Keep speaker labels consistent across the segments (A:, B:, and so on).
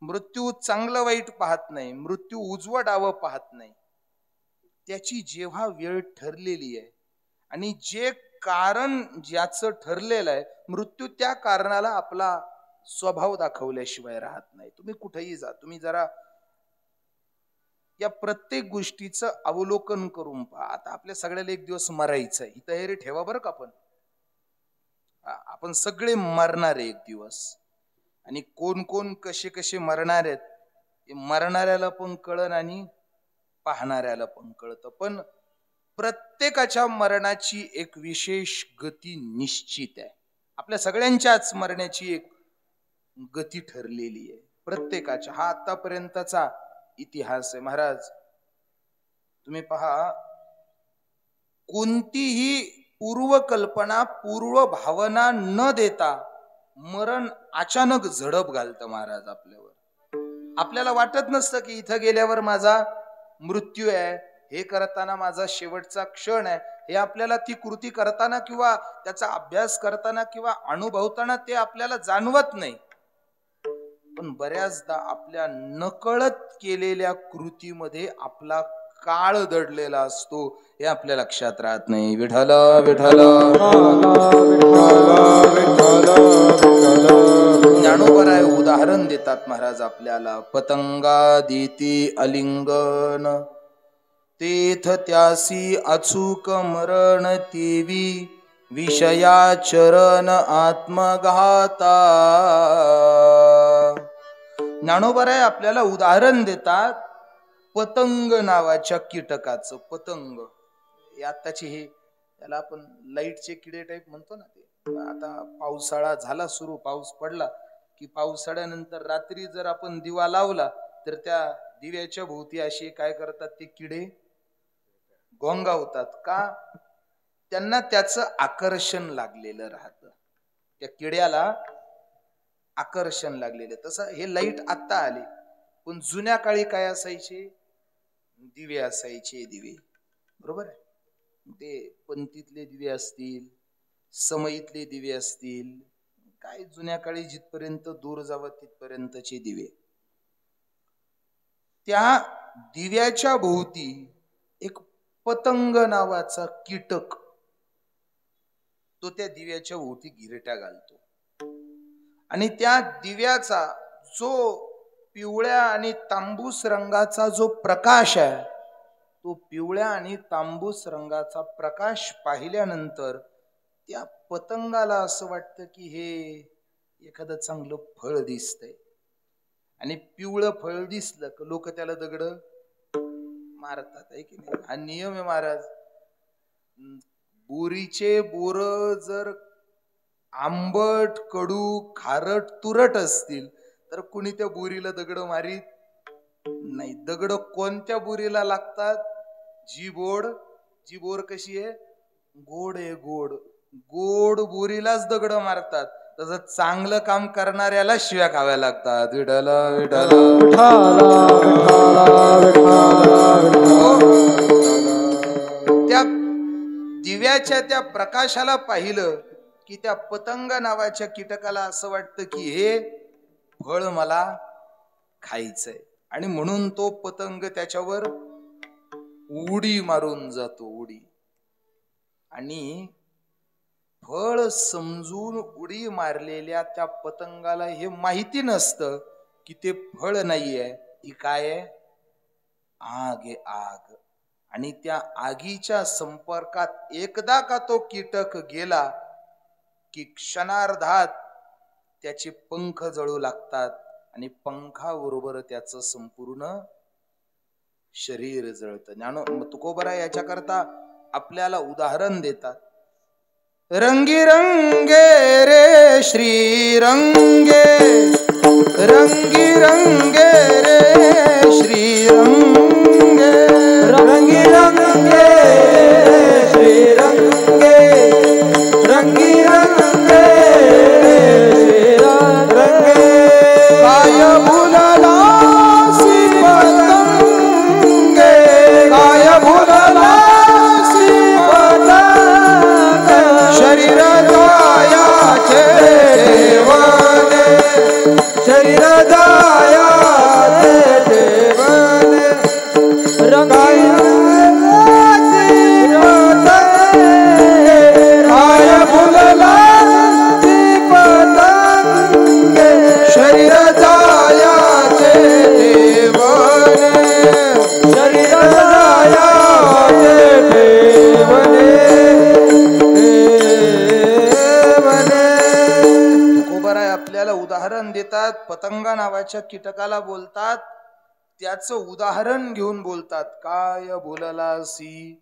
A: मृत्यू चांगलं वाईट पाहत नाही, मृत्यू उजवं डावं पाहत नाही. त्याची जेव्हा वेळ ठरलेली आहे आणि जे कारण ज्याचं ठरलेलं आहे, मृत्यू त्या कारणाला आपला स्वभाव दाखवल्याशिवाय राहत नाही. तुम्ही कुठेही जा, तुम्ही जरा या प्रत्येक गोष्टीचं अवलोकन करून पहा. आता आपल्या सगळ्याला एक दिवस मरायचं आहे, ही तयारी ठेवा बरं का. आपण सगळे मरणार आहे एक दिवस. आणि कोण कोण कसे कसे मरणार आहेत हे मरणाऱ्याला पण कळन आणि पाहणाऱ्याला पण कळतं. पण प्रत्येकाच्या मरणाची एक विशेष गती निश्चित आहे. आपल्या सगळ्यांच्याच मरण्याची एक गती ठरलेली आहे प्रत्येकाच्या. हा आतापर्यंतचा इतिहास आहे. महाराज तुम्ही पहा, कोणतीही पूर्वकल्पना पूर्व भावना न देता मरण अचानक झडप घालतं महाराज आपल्यावर. आपल्याला वाटत नसतं की इथं गेल्यावर माझा मृत्यू आहे, हे करताना माझा शेवटचा क्षण आहे. हे आपल्याला ती कृती करताना किंवा त्याचा अभ्यास करताना किंवा अनुभवताना ते आपल्याला जाणवत नाही. पण बऱ्याचदा आपल्या नकळत केलेल्या कृतीमध्ये आपला काळ दडलेला असतो, हे आपल्या लक्षात राहत नाही. विठ्ठल विठ्ठल ज्ञानोबराय उदाहरण देतात महाराज आपल्याला. पतंगा देती अलिंगन, तेथ त्यासी अचूक मरण, तेवी विषया चरण आत्मघाता. ज्ञानोबराय आपल्याला उदाहरण देतात पतंग नावाच्या कीटकाचं. पतंग हे आताची, हे त्याला आपण लाईटचे किडे टाईप म्हणतो ना. ते आता पावसाळा झाला सुरू, पाऊस पडला की पावसाळ्यानंतर रात्री जर आपण दिवा लावला तर त्या दिव्याच्या भोवती असे काय करतात ते किडे गोंगावतात. का? त्यांना त्याचं आकर्षण लागलेलं राहतं, त्या किड्याला आकर्षण लागलेलं. तसं हे लाईट आत्ता आले, पण जुन्या काळी काय असायचे? दिवे असायचे, दिवे. बरोबर आहे. ते पंथीतले दिवे असतील, समईतले दिवे असतील, काय जुन्या काळी जिथपर्यंत दूर जावं तिथपर्यंतचे दिवे. त्या दिव्याच्या भोवती एक पतंग नावाचा कीटक, तो त्या दिव्याच्या भोवती गिरट्या घालतो. आणि त्या दिव्याचा जो पिवळ्या आणि तांबूस रंगाचा जो प्रकाश आहे, तो पिवळ्या आणि तांबूस रंगाचा प्रकाश पाहिल्यानंतर त्या पतंगाला असं वाटतं की हे एखादं चांगलं फळ दिसतंय. आणि पिवळं फळ दिसलं की लोक त्याला दगड मारतात, आहे की नाही? हा नियम आहे महाराज. बोरीचे बोर जर आंबट, कडू, खारट, तुरट असतील तर कुणी त्या बोरीला दगड मारीत नाही. दगड कोणत्या बोरीला लागतात? जी बोर कशी आहे? गोड आहे, गोड. गोड बोरीलाच दगड मारतात. तसं चांगलं काम करणाऱ्याला शिव्या खाव्या लागतात. विठ्ठल विठ्ठल त्या दिव्याच्या त्या प्रकाशाला पाहिलं की त्या पतंग नावाच्या कीटकाला असं वाटतं की हे फळ मला खायचंय. आणि म्हणून तो पतंग त्याच्यावर उडी मारून जातो, उडी. आणि फळ समजून उडी मारलेल्या त्या पतंगाला हे माहिती नसतं की ते फळ नाहीये, ती काय आहे? आग आहे, आग. आणि त्या आगीच्या संपर्कात एकदा का तो कीटक गेला की क्षणार्धात त्याचे पंख जळू लागतात आणि पंखाबरोबर त्याचं संपूर्ण शरीर जळतं. तुकोबराय याच्याकरता आपल्याला उदाहरण देतात. रंगी रंगे रे श्री रंगे, रंगी रंगे रे श्री रंगे, रंगी रंगे श्री रंगे, रंगी रंगे श्री रंगे. काय भुलला सी पतंगे, काय भुलला सी पतंगे, शरीर जायाचे देवाने, शरीर जाया पतंगा नावाच्या कीटकाला बोलतात, त्याचं उदाहरण घेऊन बोलतात. काय बोललासी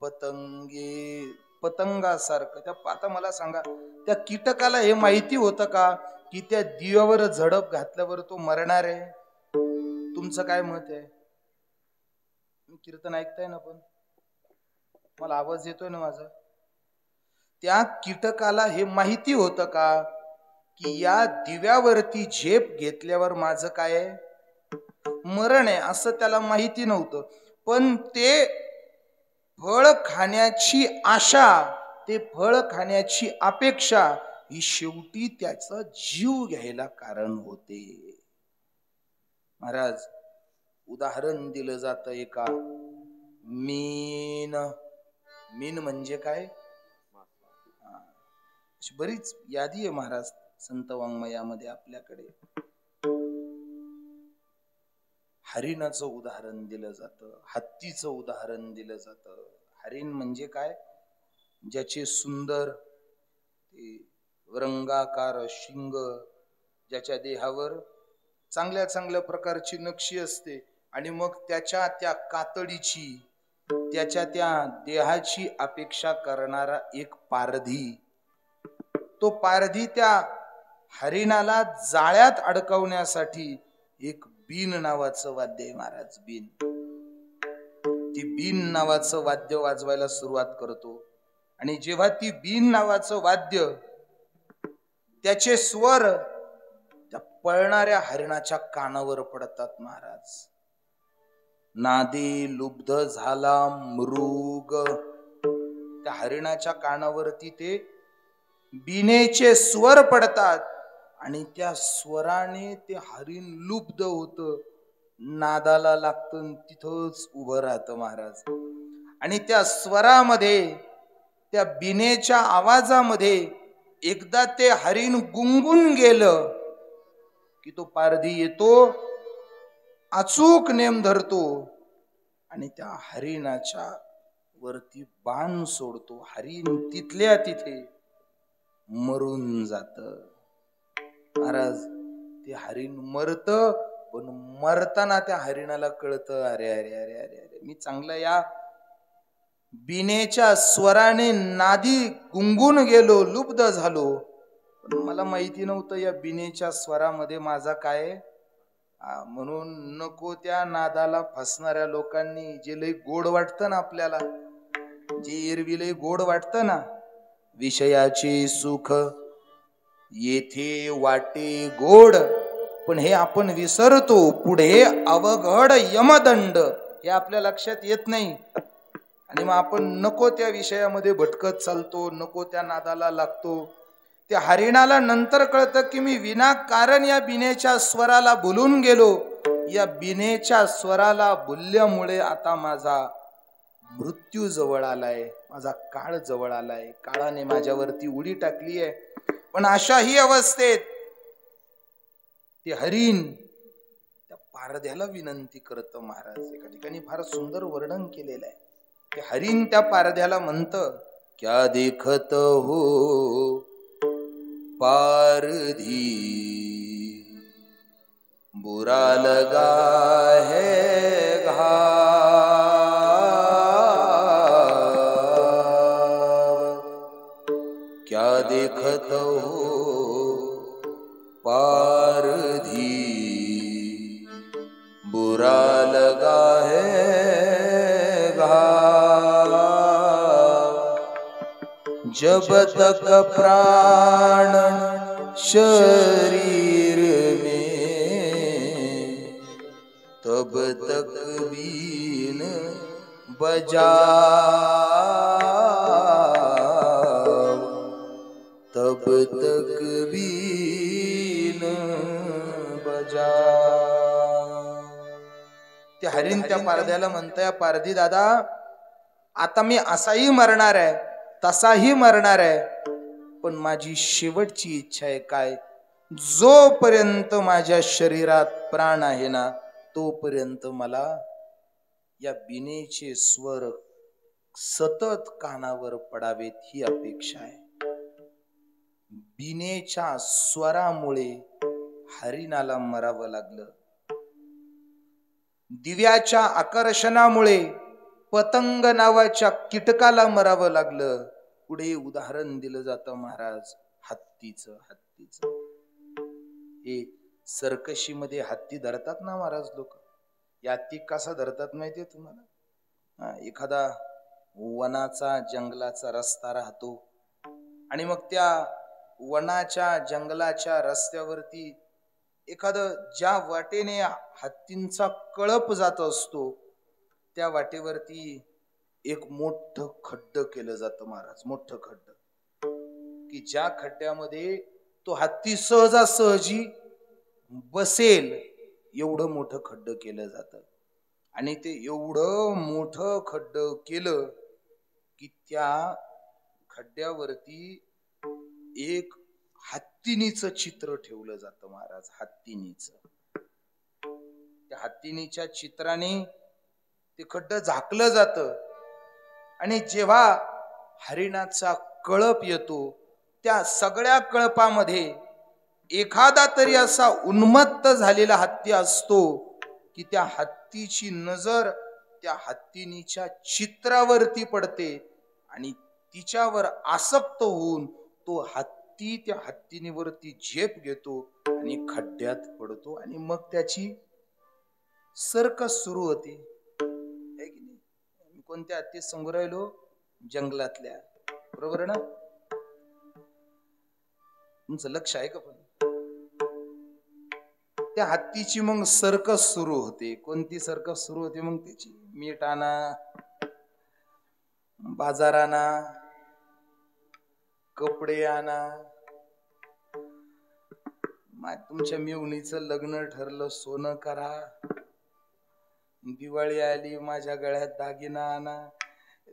A: पतंगे, पतंगासारखं. आता मला सांगा, त्या कीटकाला हे माहिती होतं का की त्या दिव्यावर झडप घातल्यावर तो मरणार आहे? तुमचं काय मत आहे? कीर्तन ऐकताय ना? पण मला आवाज येतोय ना माझा? त्या कीटकाला हे माहिती होतं का की या दिव्यावरती झेप घेतल्यावर माझं काय आहे? मरण आहे. असं त्याला माहिती नव्हतं. पण ते फळ खाण्याची आशा, ते फळ खाण्याची अपेक्षा ही शेवटी त्याचा जीव घ्यायला कारण होते. महाराज, उदाहरण दिलं जातं एका मीन. मीन म्हणजे काय? बरीच यादी आहे महाराज संत वाङ्मयामध्ये आपल्याकडे. हरिणाचं उदाहरण दिलं जातं, हत्तीचं उदाहरण दिलं जातं. हरिण म्हणजे काय? ज्याचे सुंदर रंगाकार शिंग, ज्याच्या देहावर चांगल्या चांगल्या प्रकारची नक्षी असते, आणि मग त्याच्या त्या कातडीची, त्याच्या त्या देहाची अपेक्षा करणारा एक पारधी. तो पारधी त्या हरिणाला जाळ्यात अडकवण्यासाठी एक बीन नावाचं वाद्य आहे महाराज. बीन. ती बीन नावाचं वाद्य वाजवायला सुरुवात करतो, आणि जेव्हा ती बीन नावाचं वाद्य, त्याचे स्वर त्या पळणाऱ्या हरिणाच्या कानावर पडतात महाराज. नादे लुब्ध झाला मृग. त्या हरिणाच्या कानावरती ते बीनेचे स्वर पडतात, आणि त्या स्वराने ते हरिण लुब्ध होतं, नादाला लागतं, तिथंच उभं राहतं महाराज. आणि त्या स्वरामध्ये, त्या बीनेच्या आवाजामध्ये एकदा ते हरिण गुंगून गेलं की तो पारधी येतो, अचूक नेम धरतो, आणि त्या हरिणाच्या वरती बाण सोडतो. हरिण तिथल्या तिथे मरून जात. महाराज, ते हरिण मरत, पण मरताना त्या हरिणाला कळतं, अरे अरे अरे अरे अरे, मी चांगलं या बीनेच्या स्वराने नादी गुंगून गेलो, लुब्ध झालो, पण मला माहिती नव्हतं या बीनेच्या स्वरामध्ये माझा काय. म्हणून नको त्या नादाला फसणाऱ्या लोकांनी, जे लय गोड वाटतं ना आपल्याला, जे एरवी लय गोड वाटतं ना, विषयाचे सुख येथे वाटे गोड, पण हे आपण विसरतो, पुढे अवघड यमदंड, हे आपल्या लक्षात येत नाही. आणि मग आपण नको त्या विषयामध्ये भटकत चालतो, नको त्या नादाला लागतो. त्या हरिणाला नंतर कळतं की मी विनाकारण या बिनेच्या स्वराला भुलून गेलो. या बिनेच्या स्वराला भुलल्यामुळे आता माझा मृत्यू जवळ आलाय, माझा काळ जवळ आलाय, काळाने माझ्यावरती उडी टाकली आहे. पण अशाही अवस्थेत ते हरिण त्या पारध्याला विनंती करतं महाराज. एका ठिकाणी फार सुंदर वर्णन केलेलं आहे. ते हरिण त्या पारध्याला म्हणतं, क्या देखत हो पारधी, बुरा लगा है घाव, क्या देखत हो पारधी, बुरा लगा है घाव, जब तक प्राण शरीर में, तब तक बीन बजाओ, तब तक बीन बजाओ. ते हरिण त्या पारध्याला म्हणतंय, पारधी दादा, आता मी असाही मरणार आहे, तसाही मरणार आहे, पण माझी शेवटची इच्छा आहे काय, जोपर्यंत माझ्या शरीरात प्राण आहे ना, तोपर्यंत मला या बिनेचे स्वर सतत कानावर पडावेत, ही अपेक्षा आहे. बिनेच्या स्वरामुळे हरिणाला मरावं लागलं. दिव्याच्या आकर्षणामुळे पतंग नावाच्या कीटकाला मरावं लागलं. पुढे उदाहरण दिलं जातं महाराज हत्तीचं. हे सर्कशीमध्ये हत्ती धरतात ना महाराज लोक. या हत्ती कसा धरतात माहितीये तुम्हाला? एखादा वनाचा जंगलाचा रस्ता राहतो आणि मग त्या वनाच्या जंगलाच्या रस्त्यावरती एखादं ज्या वाटेने हत्तींचा कळप जात असतो त्या वाटेवरती एक मोठं खड्ड केलं जातं महाराज. मोठं खड्ड की ज्या खड्ड्यामध्ये तो हत्ती सहजासहजी बसेल एवढं मोठं खड्ड केलं जातं. आणि ते एवढं मोठं खड्ड केलं की त्या खड्ड्यावरती एक हत्तीनीचं चित्र ठेवलं जातं महाराज. हत्तीनीचं. त्या हत्तीनीच्या चित्राने ते खड्ड झाकलं जातं. आणि जेव्हा हरिणाचा कळप येतो त्या सगळ्या कळपामध्ये एखादा तरी असा उन्मत्त झालेला हत्ती असतो की त्या हत्तीची नजर त्या हत्तीनीच्या चित्रावरती पडते आणि तिच्यावर आसक्त होऊन तो हत्ती त्या हत्तीनीवरती झेप घेतो आणि खड्ड्यात पडतो आणि मग त्याची सर्कस सुरू होते. मी कोणत्या हत्ती सांगू राहिलो? जंगलातल्या. बरोबर ना? तुमचं लक्ष आहे का? पण त्या हत्तीची मग सर्कस सुरू होते. कोणती सर्कस सुरू होते मग त्याची? मीठ आणा, बाजार आणा, कपडे आणा. तुमच्या मेवणीचं लग्न ठरलं, सोनं करा. दिवाळी आली, माझ्या गळ्यात दागिना आणा.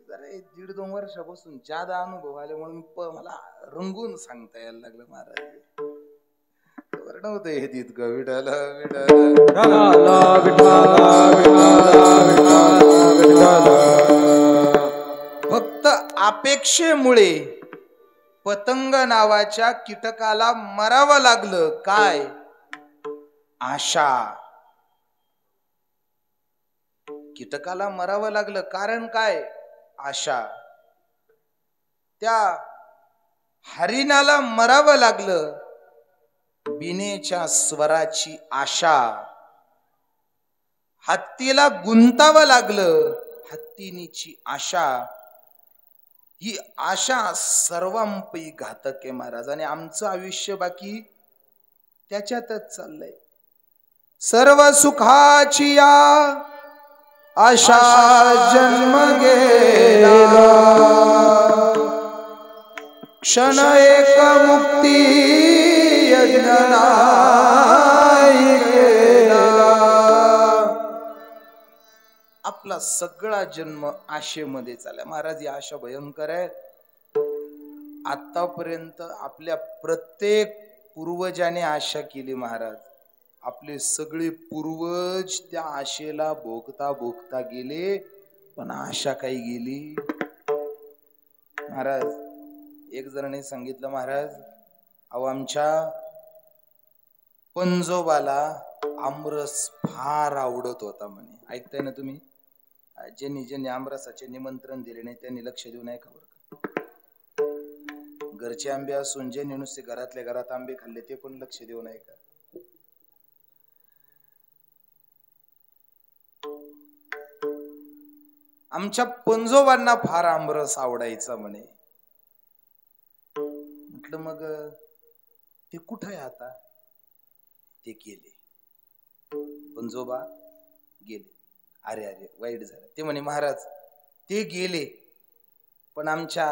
A: जरा 1-2 वर्षापासून जादा अनुभव आले म्हणून मला रंगून सांगता यायला लागलं महाराज. नव्हतं हे तितकं. विठाला फक्त अपेक्षेमुळे पतंग नावाच्या कीटकाला मरावं लागलं. काय? आशा. कीटकाला मरावं लागलं कारण काय? आशा. त्या हरिणाला मरावं लागलं बिनेच्या स्वराची आशा. हत्तीला गुंतावं लागलं हत्तीनीची आशा. ही आशा सर्वांपैकी घातक आहे महाराज. आणि आमचं आयुष्य बाकी त्याच्यातच चाललंय. सर्व सुखाची या आशा जन्म गेला, क्षण एक मुक्ती यज्ञ नाही केला. आपला सगळा जन्म आशेमध्ये चालला महाराज. ही आशा भयंकर आहे. आतापर्यंत आपल्या प्रत्येक पूर्वजाने आशा केली महाराज. आपले सगळे पूर्वज त्या आशेला भोगता भोगता गेले, पण आशा काही गेली महाराज. एक जणांनी सांगितलं महाराज, अहो आमच्या पंजोबाला आमरस फार आवडत होता म्हणे. ऐकताय ना तुम्ही? ज्यांनी ज्यांनी आमरसाचे निमंत्रण दिले नाही त्यांनी लक्ष देऊ नये. खबर का? घरचे आंबे असून ज्यांनी नुसते घरातल्या घरात आंबे खाल्ले ते पण लक्ष देऊ नये का? आमच्या पंजोबांना फार आमरस आवडायचा म्हणे. म्हटलं मग ते कुठं आहे आता? ते गेले. पंजोबा गेले. अरे अरे वाईट झालं. ते म्हणे महाराज ते गेले पण आमच्या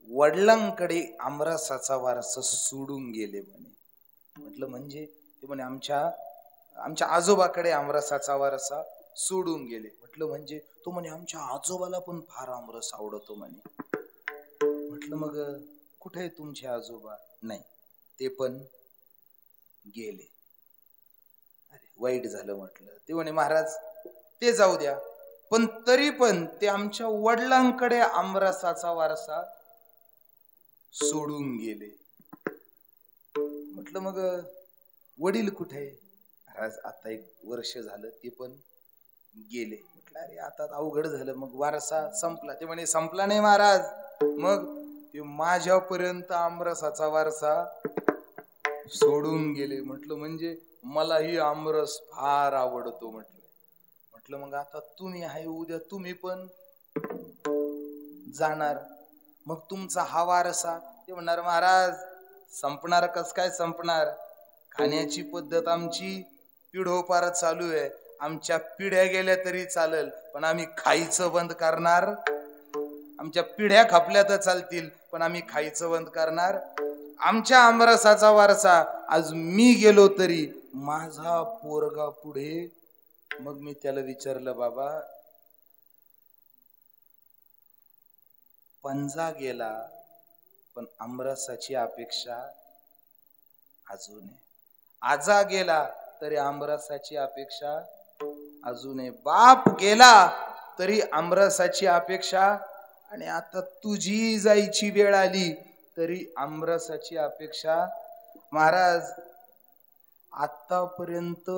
A: वडिलांकडे आमरसाचा वारसा सोडून गेले म्हणे. म्हटलं म्हणजे? ते म्हणे आमच्या आजोबाकडे आमरसाचा वारसा सोडून गेले. म्हटलं म्हणजे? तो म्हणे आमच्या आजोबाला पण फार आमरस आवडतो म्हणे. म्हटलं मग कुठे आहे तुमचे आजोबा? नाही, ते पण गेले. अरे वाईट झालं म्हटलं. ते म्हणे महाराज ते जाऊ द्या, पण तरी पण ते आमच्या वडिलांकडे आमरसाचा वारसा सोडून गेले. म्हटलं मग वडील कुठे? महाराज आता 1 वर्ष झालं ते पण गेले. म्हटलं अरे आता अवघड झालं, मग वारसा संपला. ते म्हणे संपला नाही महाराज, मग ते माझ्यापर्यंत आमरसाचा वारसा सोडून गेले. म्हटलं म्हणजे मलाही आमरस फार आवडतो म्हटलं. म्हटलं मग आता तुम्ही आहे, उद्या तुम्ही पण जाणार, मग तुमचा हा वारसा. ते म्हणणार महाराज संपणार कस काय संपणार? खाण्याची पद्धत आमची पिढोपार चालू आहे. आमच्या पिढ्या गेल्या तरी चालेल, पण आम्ही खायचं बंद करणार. आमच्या पिढ्या खपल्या तर चालतील, पण आम्ही खायचं बंद करणार. आमच्या आमरसाचा वारसा आज मी गेलो तरी माझा पोरगा पुढे. मग मी त्याला विचारलं, बाबा पंजा गेला पण आमरसाची अपेक्षा अजून आहे. आजा गेला तरी आमरसाची अपेक्षा अजून आहे. बाप गेला तरी आमरसाची अपेक्षा. आणि आता तुझी जायची वेळ आली तरी आमरसाची अपेक्षा. महाराज आतापर्यंत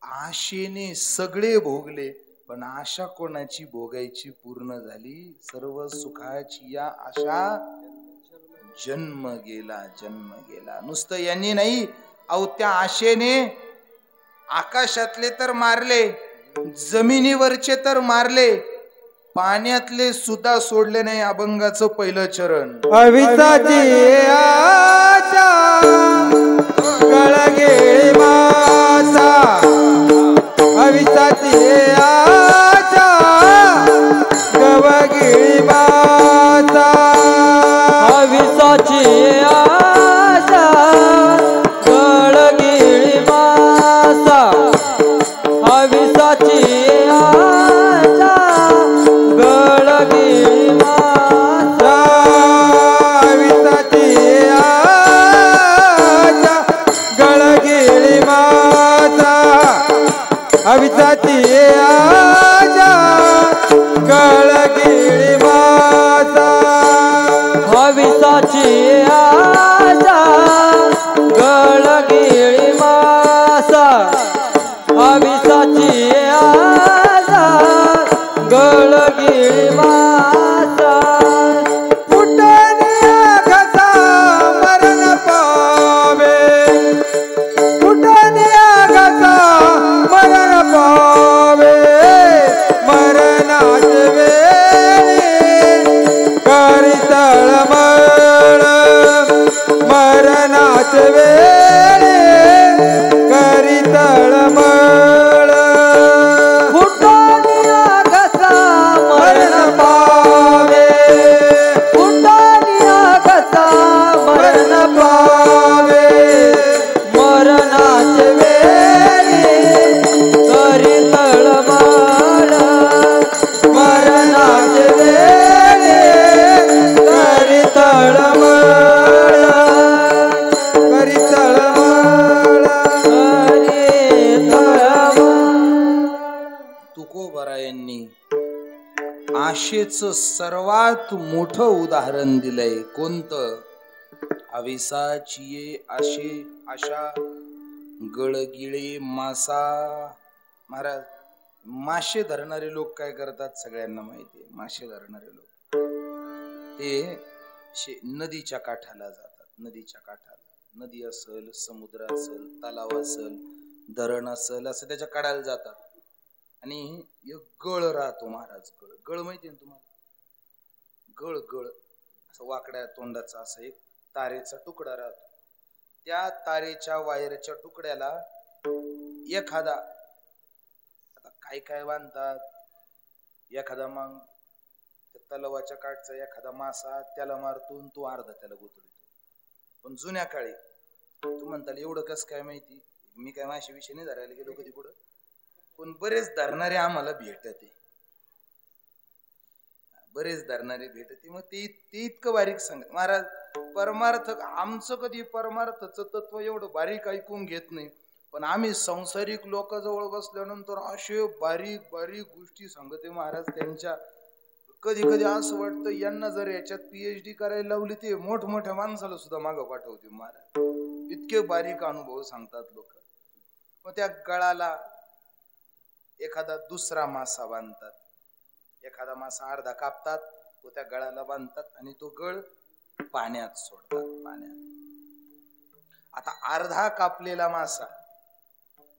A: आशेने सगळे भोगले, पण आशा कोणाची भोगायची पूर्ण झाली? सर्व सुखाची या आशा जन्म गेला, जन्म गेला. नुसतं यांनी नाही, अहो त्या आशेने आकाशातले तर मारले, जमिनीवरचे तर मारले, पाण्यातले सुद्धा सोडले नाही. अभंगाचं पहिलं चरण.
B: अविसाची आशा गळगे मासा, अविसाची आशा गवगिळी मासा, अविसाची आशा गळगिळी मासा, अविसाची आशा गळगिळी मासा, अविसाची आशा गळगिळी मासा, अविसाची आशा गळगिळी मासा, अविसाची आशा गळगिळी मासा, अविसाची आशा गळगिळी मासा. फुटनिया घसा मरण पावे, फुटनिया घसा मरण पावे, मरणाच वेळी करी तळमळ, मरणाच वेळी करी तळमळ. फुटनिया घसा मरण पावे, फुटनिया घसा मरण पावे, मरणाच वेळी करी तळमळ, मरणाच वेळी करी तळमळ, करी तळमळ, करी तळमळ.
A: तुकोबरायांनी आशेचं सर्वात मोठं उदाहरण दिलंय. कोणतं? अविसाची आशे आशा गळगिळे मासा. महाराज मासे धरणारे लोक काय करतात सगळ्यांना माहितीये. मासे धरणारे लोक ते नदीच्या काठाला जातात. नदीच्या काठाला, नदी असेल, समुद्र असेल, तलाव असेल, धरण असेल, असं त्याच्या कडाला जातात. आणि एक गळ राहतो महाराज. गळ, गळ माहितीये ना तुम्हाला? गळ, गळ असं वाकड्या तोंडाचा असं एक तारेचा तुकडा राहतो. त्या तारेच्या वायरच्या तुकड्याला एखादा, आता काय काय बांधतात, एखादा मग तलावाच्या काठचा एखादा मासा त्याला मारतून तो अर्धा त्याला गुतळतो. पण जुन्या काळी तू म्हणताल एवढं कस काय माहिती, मी काय माशी विषय नाही धरायला गेलो कधी पुढं, पण बरेच धरणारे आम्हाला भेटते, बरेच धरणारे भेटते. मग ते इतकं बारीक सांग महाराज. परमार्थ आमचं कधी परमार्थचं तत्व एवढं बारीक ऐकून घेत नाही, पण आम्ही संसारिक लोकांजवळ बसल्यानंतर असे बारीक बारीक गोष्टी सांगते महाराज त्यांच्या. कधी कधी असं वाटतं यांना जर याच्यात PhD करायला लावली ते मोठमोठ्या माणसाला सुद्धा मागं पाठवते महाराज. इतके बारीक अनुभव सांगतात लोक. मग त्या गळाला एखादा दुसरा मासा बांधतात, एखादा मासा अर्धा कापतात, तो त्या गळाला बांधतात आणि तो गळ पाण्यात सोडतात. पाण्यात आता अर्धा कापलेला मासा,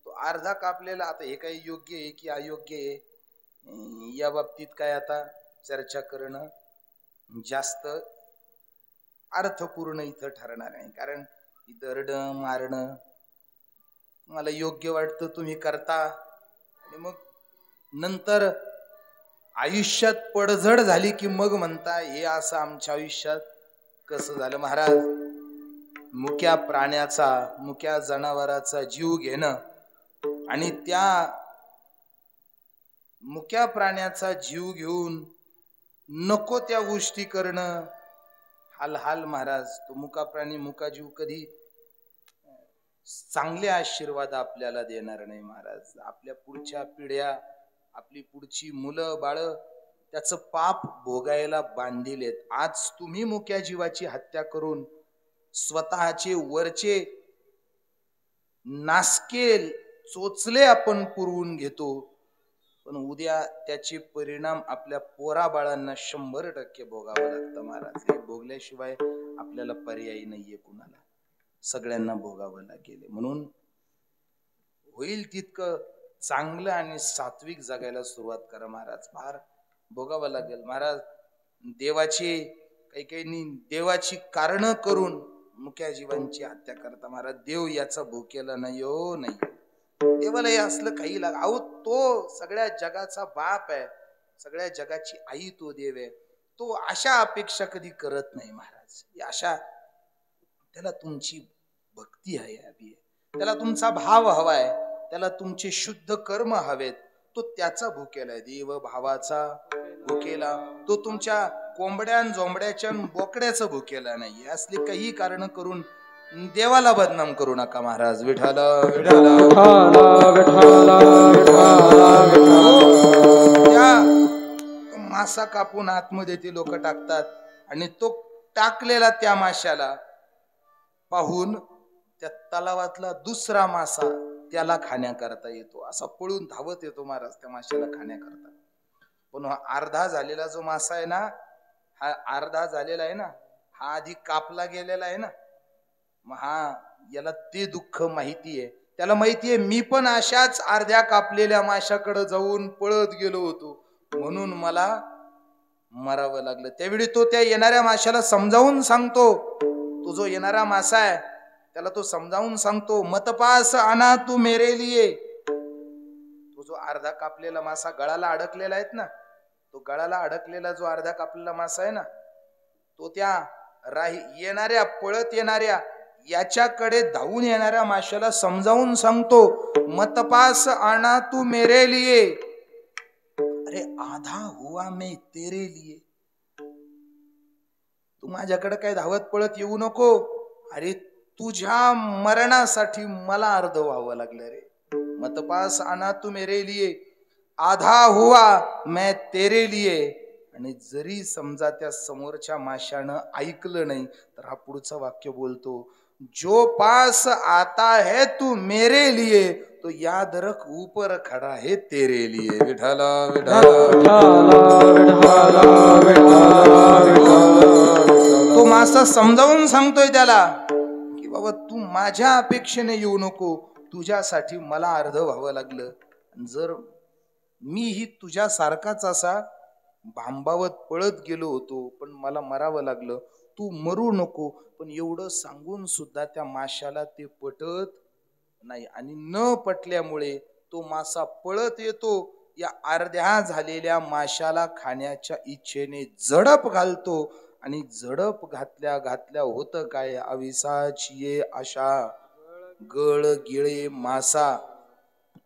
A: तो अर्धा कापलेला, आता हे काही योग्य आहे की अयोग्य आहे या बाबतीत काय आता चर्चा करणं जास्त अर्थपूर्ण इथं ठरणार नाही. कारण दरडं मारणं मला योग्य वाटतं तुम्ही करता आणि मग नंतर आयुष्यात पडझड झाली की मग म्हणता हे असं आमच्या आयुष्यात कसं झालं. महाराज, मुक्या प्राण्याचा, मुक्या जनावराचा जीव घेणं आणि त्या मुक्या प्राण्याचा जीव घेऊन नको त्या गोष्टी करणं हाल हाल. महाराज, तो मुका प्राणी, मुका जीव कधी चांगले आशीर्वाद आपल्याला देणार नाही. महाराज, आपल्या पुढच्या पिढ्या, आपली पुढची मुलं बाळ त्याचं पाप भोगायला बांधिलेत. आज तुम्ही मुक्या जीवाची हत्या करून स्वतःचे वरचे नासके चोचले आपण पुरवून घेतो, पण उद्या त्याचे परिणाम आपल्या पोरा बाळांना 100% भोगावं लागतं. महाराज, हे भोगल्याशिवाय आपल्याला पर्याय नाहीये कुणाला, सगळ्यांना भोगावं लागेल. म्हणून होईल तितकं चांगलं आणि सात्विक जगायला सुरुवात करा. महाराज, फार भोगावं लागेल. महाराज, देवाची काही काही देवाची कारण करून मुक्या जीवांची हत्या करता. महाराज, देव याचा भूकेला नाही हो, नाही. देवाला हे असलं काही अहो, तो सगळ्या जगाचा बाप आहे, सगळ्या जगाची आई तो देव आहे. तो अशा अपेक्षा कधी करत नाही. महाराज, अशा त्याला तुमची भक्ती आहे, त्याला तुमचा भाव हवाय, त्याला तुमचे शुद्ध कर्म हवेत. तो त्याचा भूकेला आहे, देव भावाचा भूकेला. तो तुमच्या कोंबड्यान झोंबड्याच्या बोकड्याचं भूकेला नाही. असले काही कारण करून देवाला बदनाम करू नका. महाराज, विठ्ठल विठ्ठल त्या मासा कापून आतमध्ये ते लोक टाकतात आणि तो टाकलेला त्या माशाला पाहून त्या तलावातला दुसरा मासा त्याला खाण्याकरता येतो, असा पळून धावत येतो. महाराज, त्या माशाला खाण्याकरता. पण अर्धा झालेला जो मासा आहे ना, हा अर्धा झालेला आहे ना, हा आधी कापला गेलेला आहे ना, मग हा याला ते दुःख माहिती आहे. त्याला माहितीये मी पण अशाच अर्ध्या कापलेल्या माशाकडे जाऊन पळत गेलो होतो, म्हणून मला मरावं लागलं. त्यावेळी तो त्या येणाऱ्या माशाला समजावून सांगतो, तो जो येणारा मासा आहे त्याला तो समजावून सांगतो, मत पास आना तू मेरे लिए. तो जो अर्धा कापलेला मासा गळाला अडकलेला आहे ना, तो गळाला अडकलेला जो अर्धा कापलेला मासा आहे ना, तो त्या येणाऱ्या पळत येणाऱ्या याच्याकडे धावून येणाऱ्या माशाला समजावून सांगतो, मत पास आना तू मेरे लिए, अरे आधा हुआ मैं तेरे लिए. तू माझ्याकडे काय धावत पळत येऊ नको, अरे तुझ्या मरणासाठी मला अर्ध व्हावं लागलं रे. मत पास आना तू मेरे लिए, आधा हुआ मैं तेरे लिए. आणि जरी समजा त्या समोरच्या माशानं ऐकलं नाही तर हा पुढचं वाक्य बोलतो, जो पास आता है तू मेरे लिए तो याद रख ऊपर खड़ा है तेरे लिए. विठ्ठल विठ्ठल तो मासा समजावून सांगतोय त्याला की बाबा तू माझ्या अपेक्षेने येऊ नको, तुझ्यासाठी मला अर्ध व्हावं लागलं. जर मीही तुझ्यासारखाच असा भांबावत पळत गेलो होतो, पण मला मरावं लागलं, तू मरू नको. पण एवढं सांगून सुद्धा त्या माशाला ते पटत नाही आणि न पटल्यामुळे तो मासा पळत येतो, या अर्ध्या झालेल्या माशाला खाण्याच्या इच्छेने झडप घालतो आणि झडप घातल्या घातल्या होतं काय, अविसाची अशा गळ गिळे मासा,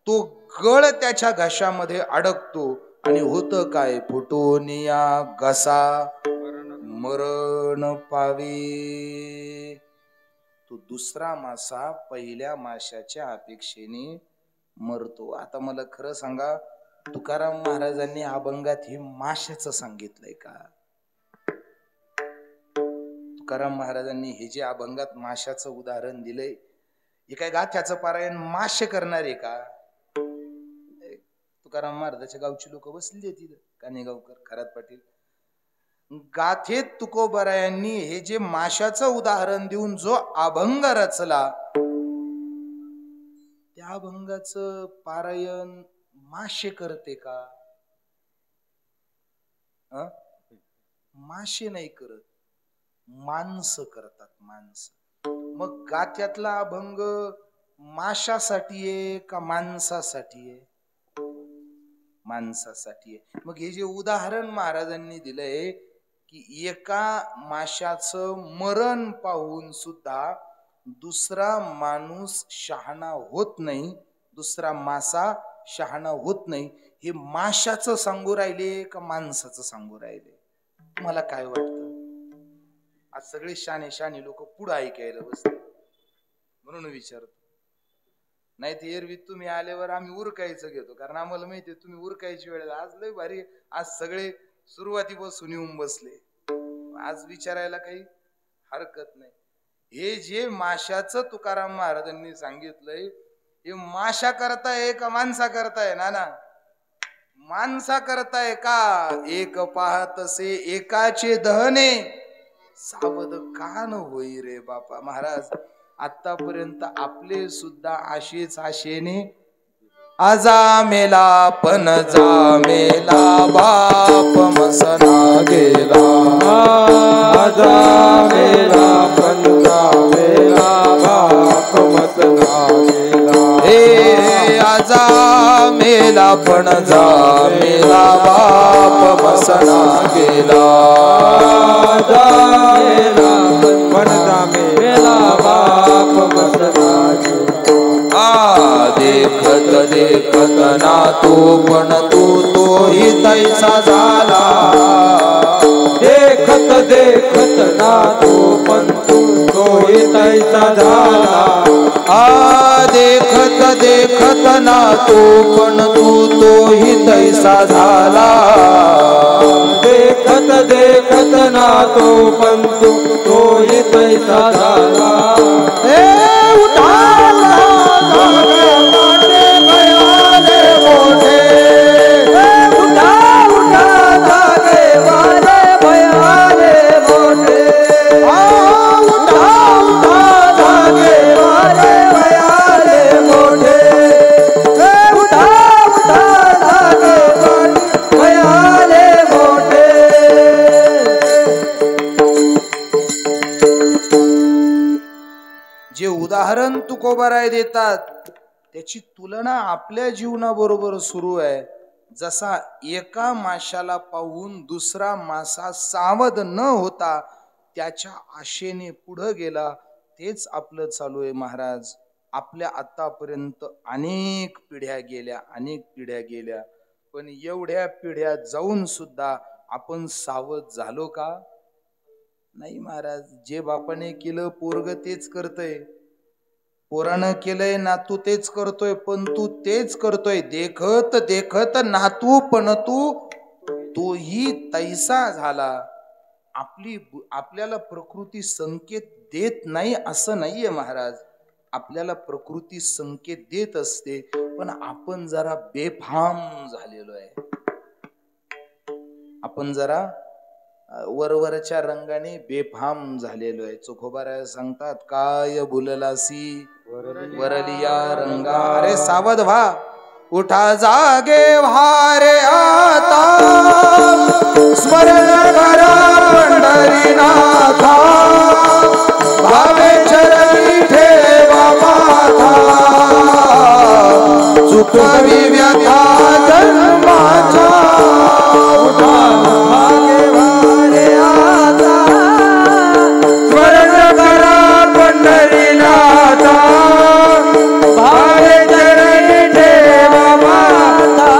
A: तो गळ त्याच्या घशामध्ये अडकतो आणि होतं काय, फुटोनिया घसा मरण पावे. तो दुसरा मासा पहिल्या माशाच्या अपेक्षेने मरतो. आता मला खरं सांगा, तुकाराम महाराजांनी अभंगात हे माशाचं सांगितलंय का? तुकाराम महाराजांनी हे जे अभंगात माशाचं उदाहरण दिलंय, हे काय गाथ्याचं पारायण मासे करणार आहे का? तुकाराम महाराजाच्या गावची लोक बसली तिथं, कानेगावकर, खरात पाटील. गाथेत तुकोबरायांनी हे जे माशाचं उदाहरण देऊन जो अभंग रचला, त्या अभंगाचं पारायण मासे करते का? मासे नाही करत, माणसं करतात, माणसं. मग गाथ्यातला अभंग माशासाठी आहे का माणसासाठी आहे? माणसासाठी आहे. मग हे जे उदाहरण महाराजांनी दिलंय की एका माशाचं मरण पाहून सुद्धा दुसरा माणूस शहाणा होत नाही, दुसरा मासा शहाणा होत नाही, हे माशाचं सांगू राहिले का माणसाचं सांगू राहिले? तुम्हाला काय वाटतं? आज सगळे शाने शाने लोक पुढे ऐकायला बसले म्हणून विचारतो. नाही तर एरवी तुम्ही आल्यावर आम्ही उरकायचं घेतो, कारण आम्हाला माहिती आहे तुम्ही उरकायची वेळ. आज लय भारी, आज सगळे सुरुवातीपासून येऊन बसले, आज विचारायला काही हरकत नाही. हे जे माशाचं तुकाराम महाराजांनी सांगितलंय, हे माशा करताय का माणसा करताय? ना माणसा करताय का? एक पाहतसे एकाचे दहने, सावध कान होई रे बापा. महाराज आतापर्यंत आपले सुद्धा असेच आशेने आजा मेला पण जा मेला बाप मसना गेला,
B: आजा मेला पण जा मेला बाप मसना गेला.
A: हे आजा मेला पण जा मेला बाप मसना गेला,
B: आजा मेला पण जा मेला बाप मसना गेला.
A: देखत देखत ना तू पण तोही तैसा झाला,
B: देखत देखत ना तू पण तोही तैसा झाला.
A: देखत देखत ना तू पण तोही तैसा झाला,
B: देखत देखत ना तो पण तोही तैसा झाला.
A: जे उदाहरण तुकोबाराय देतात त्याची तुलना आपल्या जीवनाबरोबर सुरू आहे. जसा एका माशाला पाहून दुसरा मासा सावध न होता त्याच्या आशेने पुढे गेला, तेच आपलं चालू आहे. महाराज आपल्या आतापर्यंत अनेक पिढ्या गेल्या, अनेक पिढ्या गेल्या, पण एवढ्या पिढ्या जाऊन सुद्धा आपण सावध झालो का? नाही महाराज. जे बापाने केलं पोरग तेच करतय, पोरानं केलंय नातू तेच करतोय, पण तू तेच करतोय. देखत देखत नातू पण तोही तैसा झाला. आपल्याला प्रकृती संकेत देत नाही असं नाहीये महाराज. आपल्याला प्रकृती संकेत देत असते, पण आपण जरा बेफाम झालेलो आहे. आपण जरा वरवरच्या रंगाने बेफाम झालेलो आहे. चोखोबाराय सांगतात, काय भुललासी वरलिया रंगा. अरे सावध व्हा, उठा जागे व्हारे आता, स्मरण करा पंढरीनाथा, भावे चरणी ठेवा माथा, चुकवी व्यथा जन्माच्या. उठा जागे व्हारे आता, स्मरण करा पंढरीनाथा, भावे चरणी ठेवा माथा,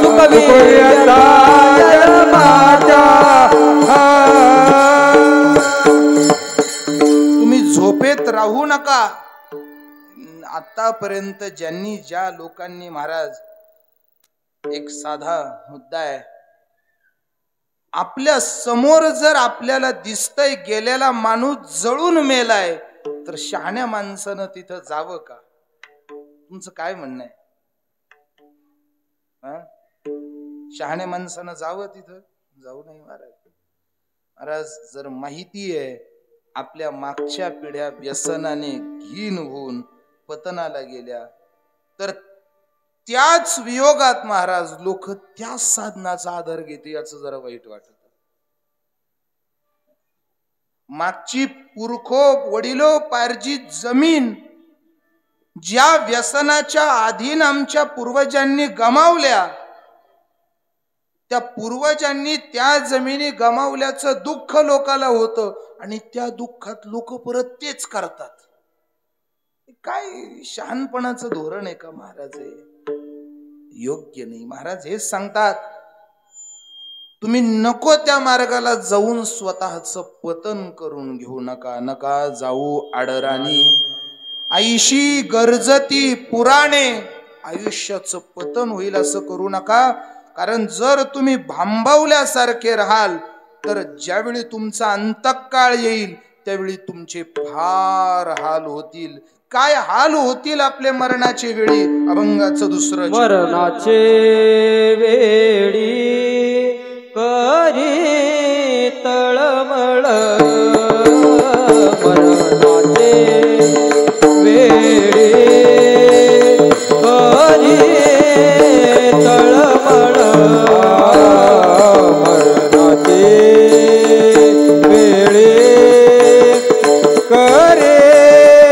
A: चुकवी व्यथा जन्माच्या. तुम्ही झोपेत राहू नका. आतापर्यंत ज्यांनी ज्या लोकांनी, महाराज एक साधा मुद्दा आहे, आपल्या समोर जर आपल्याला दिसतंय गेलेला माणूस जळून मेलाय, तर शहाण्या माणसानं तिथं जावं का? तुमचं काय म्हणणं आहे? शहाण्या माणसानं जावं तिथं? जाऊ नाही महाराज. महाराज, जर माहिती आहे आपल्या मागच्या पिढ्या व्यसनाने घीन होऊन पतनाला गेल्या, तर त्याच वियोगात महाराज लोक त्या साधनाचा आधार घेते, याचं जरा वाईट वाटत. मागची पुरखो वडिलो पार्जित जमीन ज्या व्यसनाच्या अधीन आमच्या पूर्वजांनी गमावल्या, त्या पूर्वजांनी त्या जमिनी गमावल्याचं दुःख लोकाला होतं आणि त्या दुःखात लोक परत तेच करतात. काय शहाणपणाचं धोरण आहे का महाराज? योग्य नाही. महाराज हेच सांगतात, तुम्ही नको त्या मार्गाला जाऊन स्वतःच पतन करून घेऊ नका. नका जाऊ आडराणी आईशी गरजती पुराणे, आयुष्याचं पतन होईल असं करू नका. कारण जर तुम्ही भांबवल्यासारखे राहाल, तर ज्यावेळी तुमचा अंतकाळ येईल त्यावेळी तुमचे फार हाल होतील. काय हाल होतील आपले मरणाचे वेळी? अभंगाचं दुसरं
B: मरणाचे वेळी करी तळमळ, मरणाचे वेळी करी तळमळ, मरणाचे वेळी करे तळमळ,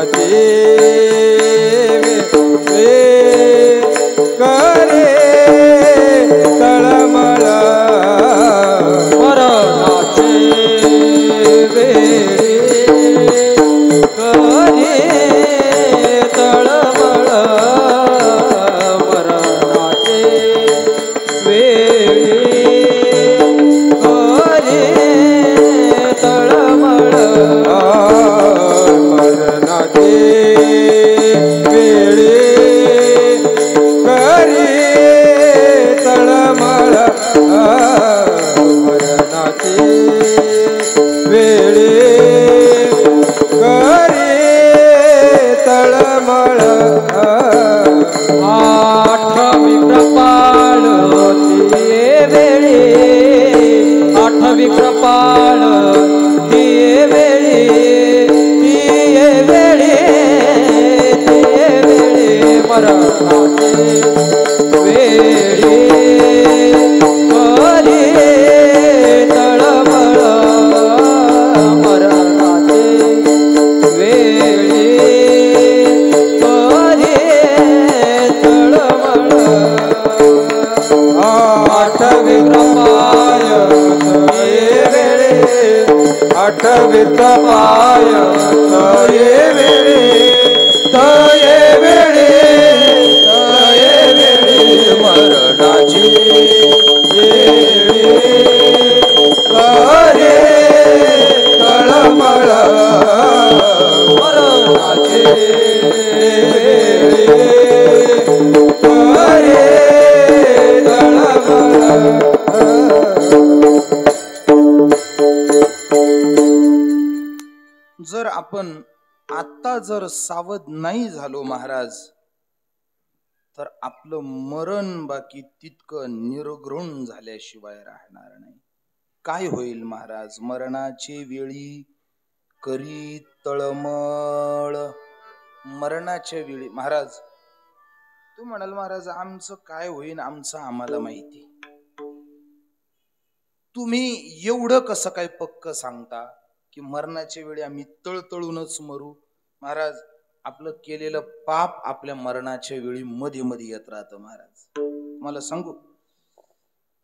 B: मरणाचे करे तळमळ, मरणाचे वेळी करे तळमळ, मरणाचे वेळी करे तळमळ, मरणाचे वेळी करे तळमळ, मरणाचे वेळी करे तळमळ, आठवी कृपाळ तिये वेळी, आठवी कृपाळ तिये वेळी, तिये वेळी, तिये वेळी, मरणाचे वेळी करे तळमळ, मरणाचे वेळी करे तळमळ, आठवी कृपाय तये वेळी, आठवी कृपाय तये वेळी, तये वेळी, तये वेळी, मरणाची वेळी करे तळमळ, मरणाची वेळी करे तळमळ.
A: जर आपण आता जर सावध नाही झालो महाराज, तर आपलं मरण बाकी तितकं निर्घृण झाल्याशिवाय राहणार नाही. काय होईल महाराज? मरणाचे वेळी करी तळमळ, मरणाच्या वेळी महाराज तू म्हणाल महाराज आमचं काय होईल, आमचं आम्हाला माहिती. तुम्ही एवढं कसं काय पक्क सांगता की मरणाच्या वेळी आम्ही तळतळूनच मरू? महाराज आपलं केलेलं पाप आपल्या मरणाच्या वेळी मध्ये मध्ये येत राहतं. महाराज मला सांगू,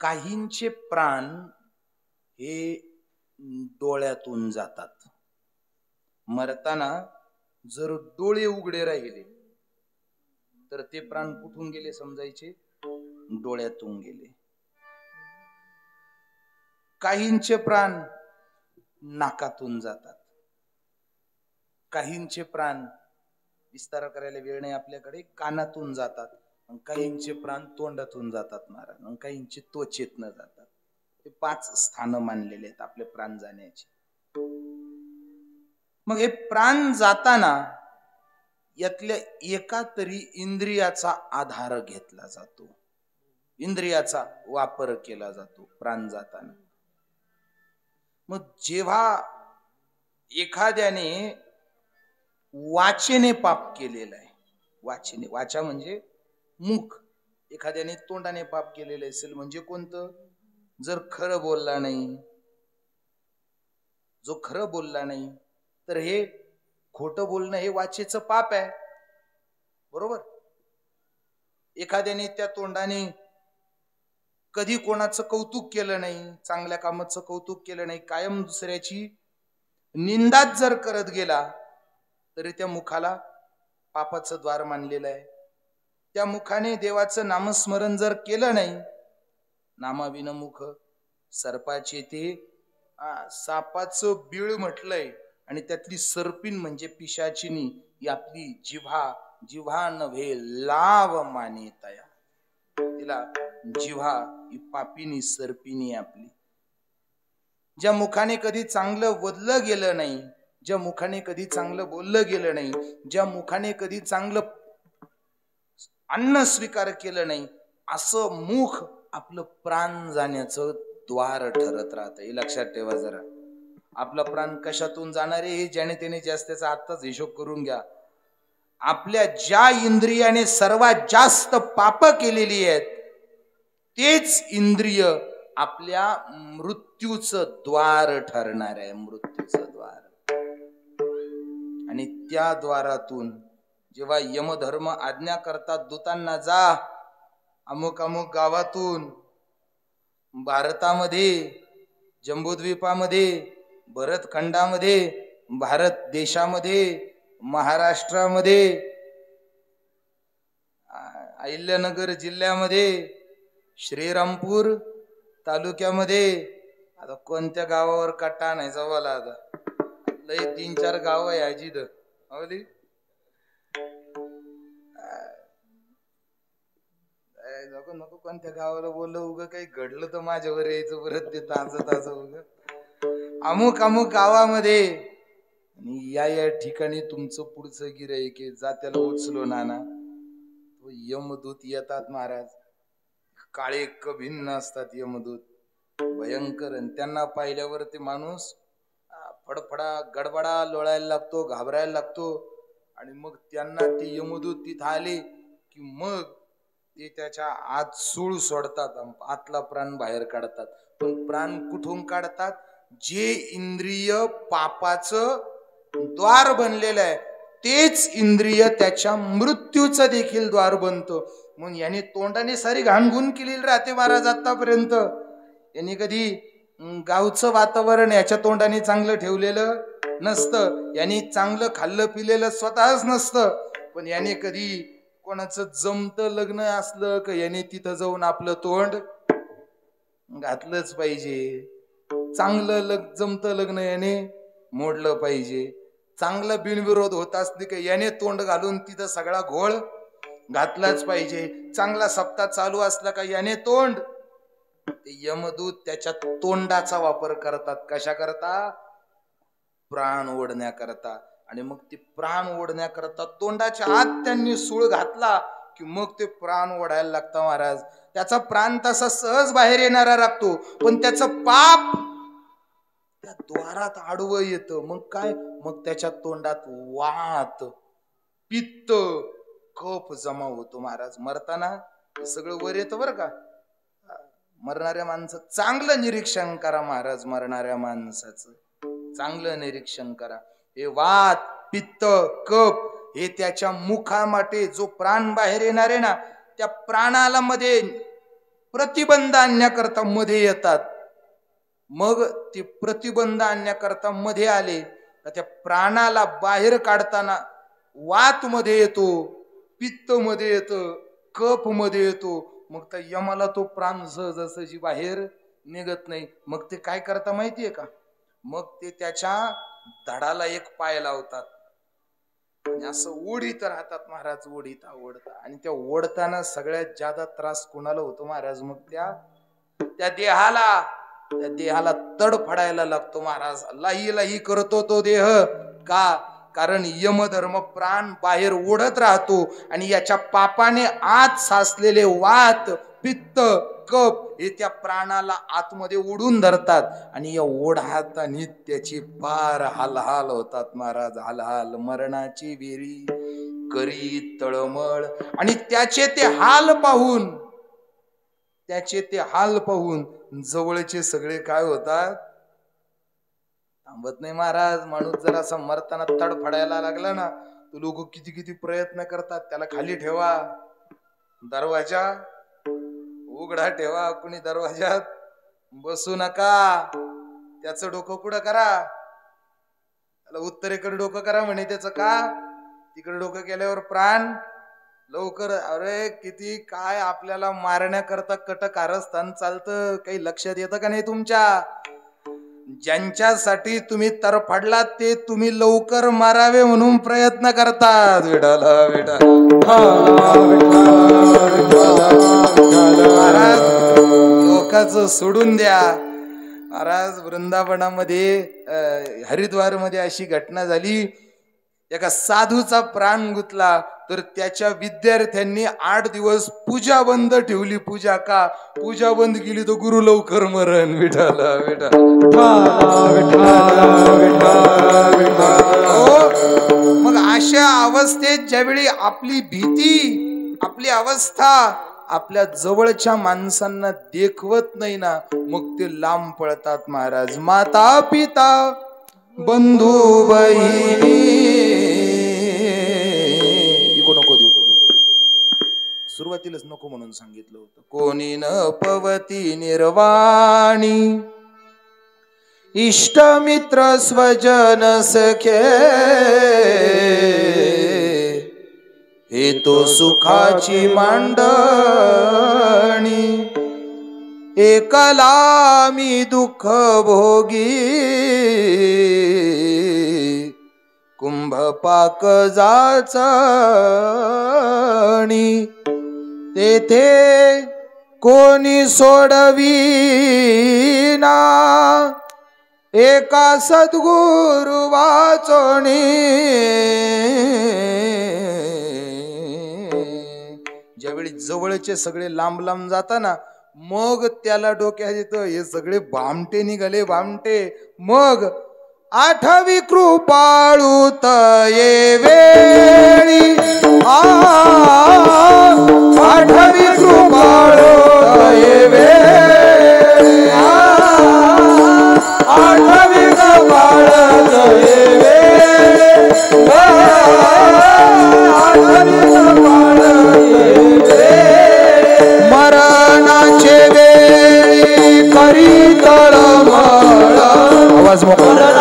A: काहींचे प्राण हे डोळ्यातून जातात. मरताना जर डोळे उघडे राहिले तर ते प्राण कुठून गेले समजायचे? डोळ्यातून गेले. काहींचे प्राण नाकातून जातात, काहींचे प्राण विस्तार करायला वेळ नाही आपल्याकडे, कानातून जातात, काहींचे प्राण तोंडातून जातात महाराज, काहींचे त्वचेतनं जातात. हे 5 स्थानं मानलेले आहेत आपले प्राण जाण्याची. मग हे प्राण जाताना यातल्या एका तरी इंद्रियाचा आधार घेतला जातो, इंद्रियाचा वापर केला जातो प्राण जाताना. मग जेव्हा एखाद्याने वाचेने पाप केलेलं आहे, वाचेने, वाचा म्हणजे मुख, एखाद्याने तोंडाने पाप केलेलं असेल म्हणजे कोणतं? जर खरं बोलला नाही, जो खरं बोलला नाही, तर हे खोटं बोलणं हे वाचेचं पाप आहे, बरोबर. एखाद्याने त्या तोंडाने कधी कोणाचं कौतुक केलं नाही, चांगल्या कामाचं कौतुक केलं नाही, कायम दुसऱ्याची निंदाच जर करत गेला, तरी त्या मुखाला पापाचं द्वार मानलेलं आहे. त्या मुखाने देवाचं नामस्मरण जर केलं नाही, नामाविन मुख सर्पाचे ते सापाचं बीळ म्हटलंय, आणि त्यातली सर्पिन म्हणजे पिशाचिनी, ही आपली जिव्हा, जिव्हा नव्हे लाव माने तया, तिला जिव्हा ही पापिनी सर्पिनी आपली. ज्या मुखाने कधी चांगलं वदलं गेलं नाही, ज्या मुखाने कधी चांगलं बोललं गेलं नाही, ज्या मुखाने कधी चांगलं अन्न स्वीकार केलं नाही, असं मुख आपलं प्राण जाण्याचं द्वार ठरत राहतं. हे लक्षात ठेवा जरा. आपला प्राण कशातून जाणार आहे हे ज्याने त्याने जास्तीचा आत्ताच हिशोब करून घ्या. आपल्या ज्या इंद्रियाने सर्वात जास्त पाप केलेली आहेत, तेच इंद्रिय आपल्या मृत्यूचं द्वार ठरणार आहे, मृत्यूचं द्वार. आणि त्या द्वारातून जेव्हा यमधर्म आज्ञा करतात दूतांना, जा अमुक अमुक गावातून, भारतामध्ये, जम्बूद्वीपामध्ये, भरतखंडामध्ये, भारत देशामध्ये, महाराष्ट्रामध्ये, अहिल्यानगर जिल्ह्यामध्ये, श्रीरामपूर तालुक्यामध्ये, आता कोणत्या गावावर कट्टा आणायचा बोला, आता लय 3-4 गाव आहे अजिद आवली. नको नको कोणत्या गावाला बोललं, उगं काही घडलं तर माझ्यावर यायचं परत ते ताज उग. अमुक अमुक गावामध्ये आणि या ठिकाणी तुमचं पुढचं गिऱ्हाईक आहे, जा त्याला उचलो नाना. तो यमदूत येतात महाराज, काळे भिन्न असतात यमदूत, भयंकर. आणि त्यांना पाहिल्यावर ते माणूस फडफडा गडबडा लोळायला लागतो, घाबरायला लागतो. आणि मग त्यांना ते यमदूत तिथं आले की मग ते त्याच्या आत सूळ सोडतात, आतला प्राण बाहेर काढतात. पण प्राण कुठून काढतात? जे इंद्रिय पापाचं द्वार बनलेलं आहे, तेच इंद्रिय त्याच्या मृत्यूचं देखील द्वार बनतं. म्हणून याने तोंडाने सारी घाणगुण केलेली राहते महाराज आतापर्यंत. यांनी कधी गावचं वातावरण याच्या तोंडाने चांगलं ठेवलेलं नसतं, यांनी चांगलं खाल्लं पिलेलं स्वतःच नसतं. पण याने कधी कोणाचं जमतं लग्न असलं का याने तिथं जाऊन आपलं तोंड घातलंच पाहिजे. चांगलं जमतं लग्न याने मोडलं पाहिजे. चांगलं बिनविरोध होत असली का याने तोंड घालून तिथं सगळा घोळ घातलाच पाहिजे. चांगला सप्ताह चालू असला का याने तोंड. ते यमदूत त्याच्या तोंडाचा वापर करतात. कशा करता? प्राण ओढण्याकरता. आणि मग ते प्राण ओढण्याकरता तोंडाच्या आत त्यांनी सूळ घातला की मग ते प्राण ओढायला लागतं महाराज. त्याचा प्राण तसा सहज बाहेर येणारा लागतो, पण त्याचं पाप त्या द्वारात आडवं येतं. मग काय? मग त्याच्या तोंडात वात, पित्त, कफ जमा होतो महाराज. मरताना हे सगळं वर येतं बरं का. मरणाऱ्या माणसाचं चांगलं निरीक्षण करा महाराज, मरणाऱ्या माणसाचं चांगलं निरीक्षण करा. हे वात, पित्त, कफ हे त्याच्या मुखामाटे जो प्राण बाहेर येणार आहे ना, त्या प्राणाला मध्ये प्रतिबंध आणण्याकरता मध्ये येतात. मग ते प्रतिबंध आणण्याकरता मध्ये आले तर त्या प्राणाला बाहेर काढताना वात मध्ये येतो, पित्त मध्ये येतं, कफ मध्ये येतो. मग त्या यमाला तो प्राण सहजासहजी बाहेर निघत नाही. मग ते काय करता माहितीये का? मग ते त्याच्या धडाला एक पाय लावतात. असं ओढीत राहतात महाराज, ओढीत ओढता. आणि त्या ओढताना सगळ्यात जादा त्रास कुणाला होतो महाराज? मग त्या देहाला तडफडायला लागतो महाराज. लाही करतो तो देह. का? कारण यमधर्म प्राण बाहेर ओढत राहतो आणि याच्या पापाने आत साचलेले वात, पित्त, कप हे त्या प्राणाला आतमध्ये ओढून धरतात आणि या ओढातानी त्याची पार हालहाल होतात महाराज. हालहाल, मरणाची वेरी करी तळमळ. आणि त्याचे ते हाल पाहून जवळचे सगळे काय होतात? थांबत नाही महाराज. माणूस जर असा मरताना तडफडायला लागला ना, तो लोक किती प्रयत्न करतात. त्याला खाली ठेवा, दरवाजा उघडा ठेवा, कुणी दरवाजात बसू नका. त्याचं डोकं पुढं करा, त्याला उत्तरेकडे डोकं करा म्हणे. त्याचं का? तिकडे डोकं केल्यावर प्राण लवकर. अरे किती काय आपल्याला मारण्याकरता कटकारस्थान चालतं, काही लक्षात येतं का नाही तुमच्या? ज्यांच्यासाठी तुम्ही तरफडलात ते तुम्ही लवकर मारावे म्हणून प्रयत्न करतात. महाराज लोकांचं सोडून द्या महाराज. वृंदावनामध्ये हरिद्वार मध्ये अशी घटना झाली. एका साधूचा प्राण गुंतला तर त्याच्या विद्यार्थ्यांनी 8 दिवस पूजा बंद ठेवली. पूजा का? पूजा बंद केली तर गुरु लवकर मरण. मग अशा अवस्थेत ज्यावेळी आपली भीती, आपली अवस्था आपल्या जवळच्या माणसांना देखवत नाही ना, मग ते लांब पळतात महाराज. माता पिता बंधू बहिणी नको देऊ. सुरुवातीलाच नको म्हणून सांगितलं होतं. कोणी न पवती निर्वाणी, इष्ट मित्र स्वजन सखे, हे तो सुखाची मांडणी. एकला मी दुःख भोगी, कुंभ पाक जाचणी. तेथे कोणी सोडविना, एका सद्गुरु वाचोणी. ज्यावेळी जवळचे सगळे लांब लांब जाताना मग त्याला डोक्यात येतं हे सगळे भामटे निघाले, भामटे. मग आठवी कृपाळू तये वेळी, आठवी कृपाळू तये वेळी, आठवी कृपाळ तये वेळी, आठवी कृपाळ तये वेळी. मरणाचे वेळी करी तळमळ. आवाज मोकळा.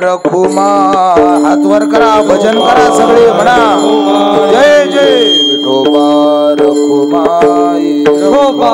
A: रखुमा हात वर करा, भजन करा सगळे म्हणा. जय जय विठोबा रखुमाई, विठोबा